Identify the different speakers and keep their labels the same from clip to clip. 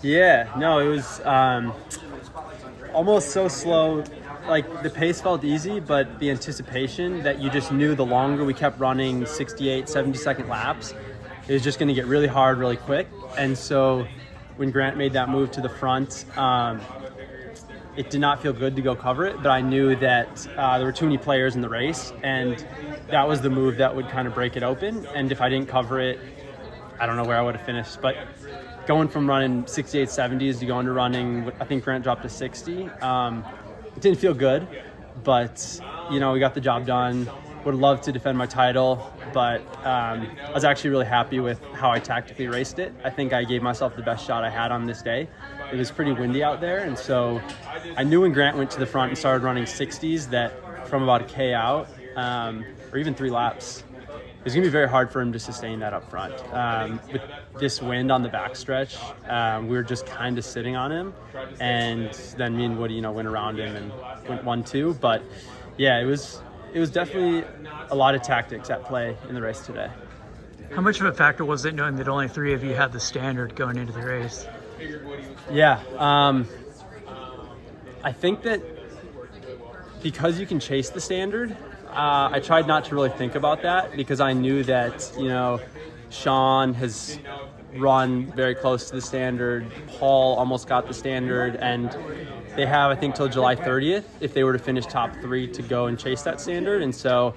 Speaker 1: Yeah, no, it was almost so slow. Like the pace felt easy, but the anticipation that you just knew the longer we kept running 68, 70-second laps, it was just going to get really hard really quick. And so when Grant made that move to the front, it did not feel good to go cover it, but I knew that there were too many players in the race, and that was the move that would kind of break it open. And if I didn't cover it, I don't know where I would have finished. But going from running 68, 70s to going to running, I think Grant dropped to 60. It didn't feel good, but we got the job done. Would love to defend my title, but I was actually really happy with how I tactically raced it. I think I gave myself the best shot I had on this day. It was pretty windy out there, and so I knew when Grant went to the front and started running 60s that from about a K out, or even 3 laps, it was going to be very hard for him to sustain that up front. With this wind on the backstretch, we were just kind of sitting on him, and then me and Woody, went around him and went 1-2. But yeah, it was definitely a lot of tactics at play in the race today.
Speaker 2: How much of a factor was it knowing that only 3 of you had the standard going into the race?
Speaker 1: Yeah, I think that because you can chase the standard, I tried not to really think about that because I knew that, Sean has run very close to the standard. Paul almost got the standard, and they have, I think, till July 30th if they were to finish top 3 to go and chase that standard. And so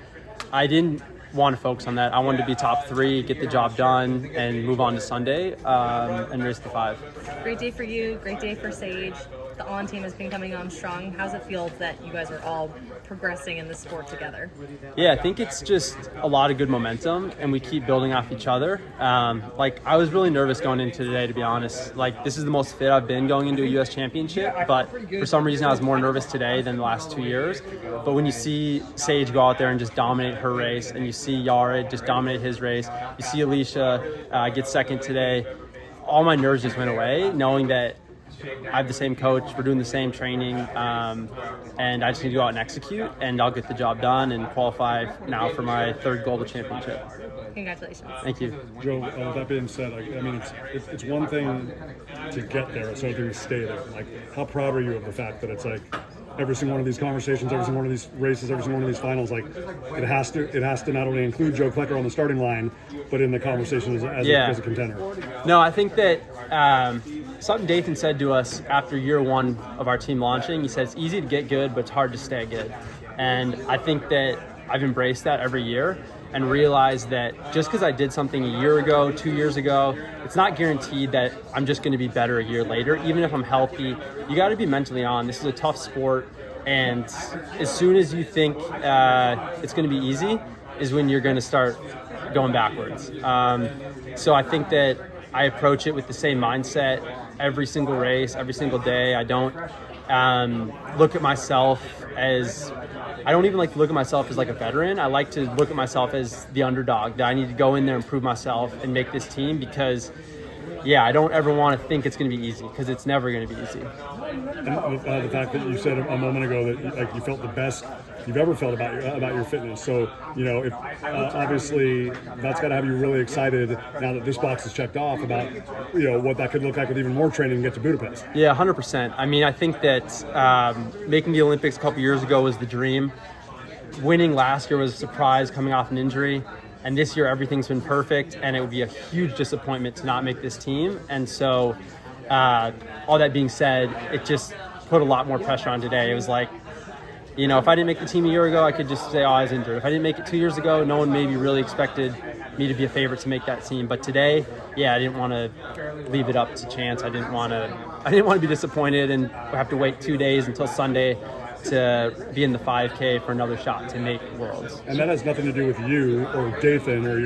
Speaker 1: I didn't want to focus on that. I wanted to be top 3, get the job done, and move on to Sunday and race the 5.
Speaker 3: Great day for you. Great day for Sage. The On team has been coming on strong. How's it feel that you guys are all progressing in the sport together?
Speaker 1: Yeah, I think it's just a lot of good momentum, and we keep building off each other. I was really nervous going into today, to be honest. This is the most fit I've been going into a U.S. championship, but for some reason I was more nervous today than the last 2 years. But when you see Sage go out there and just dominate her race, and you see Yared just dominate his race, you see Alicia get second today, all my nerves just went away, knowing that I have the same coach, we're doing the same training, and I just need to go out and execute, and I'll get the job done and qualify now for my 3rd global championship.
Speaker 3: Congratulations.
Speaker 1: Thank you.
Speaker 4: Joe, that being said, it's one thing to get there, it's another thing to stay there. How proud are you of the fact that it's every single one of these conversations, every single one of these races, every single one of these finals, it has to not only include Joe Klecker on the starting line, but in the conversation as a contender.
Speaker 1: No, I think that something Dathan said to us after year 1 of our team launching, he said it's easy to get good, but it's hard to stay good. And I think that I've embraced that every year and realized that just because I did something a year ago, 2 years ago, it's not guaranteed that I'm just going to be better a year later. Even if I'm healthy, you got to be mentally on. This is a tough sport, and as soon as you think it's going to be easy is when you're going to start going backwards. So I think that I approach it with the same mindset every single race, every single day. I don't look at myself as I don't even like to look at myself as a veteran. I like to look at myself as the underdog, that I need to go in there and prove myself and make this team because, I don't ever want to think it's going to be easy because it's never going to be easy.
Speaker 4: And the fact that you said a moment ago that you felt the best you've ever felt about your fitness. So, if obviously that's got to have you really excited now that this box is checked off about, what that could look like with even more training to get to Budapest.
Speaker 1: Yeah, 100%. I think that making the Olympics a couple years ago was the dream. Winning last year was a surprise coming off an injury. And this year everything's been perfect, and it would be a huge disappointment to not make this team. And so all that being said, it just put a lot more pressure on today. It was if I didn't make the team a year ago, I could just say, I was injured. If I didn't make it 2 years ago, no one maybe really expected me to be a favorite to make that team. But today, I didn't want to leave it up to chance. I didn't want to be disappointed and have to wait 2 days until Sunday to be in the 5K for another shot to make Worlds.
Speaker 4: And that has nothing to do with you or Dathan or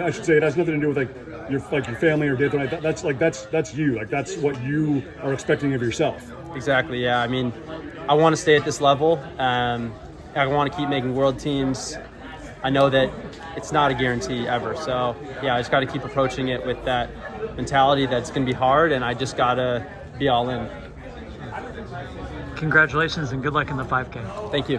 Speaker 4: I should say it has nothing to do with your family or Dathan. That's you. That's what you are expecting of yourself.
Speaker 1: Exactly. Yeah. I want to stay at this level. I want to keep making world teams. I know that it's not a guarantee ever. So I just got to keep approaching it with that mentality that's going to be hard, and I just got to be all in.
Speaker 2: Congratulations and good luck in the 5K.
Speaker 1: Thank you.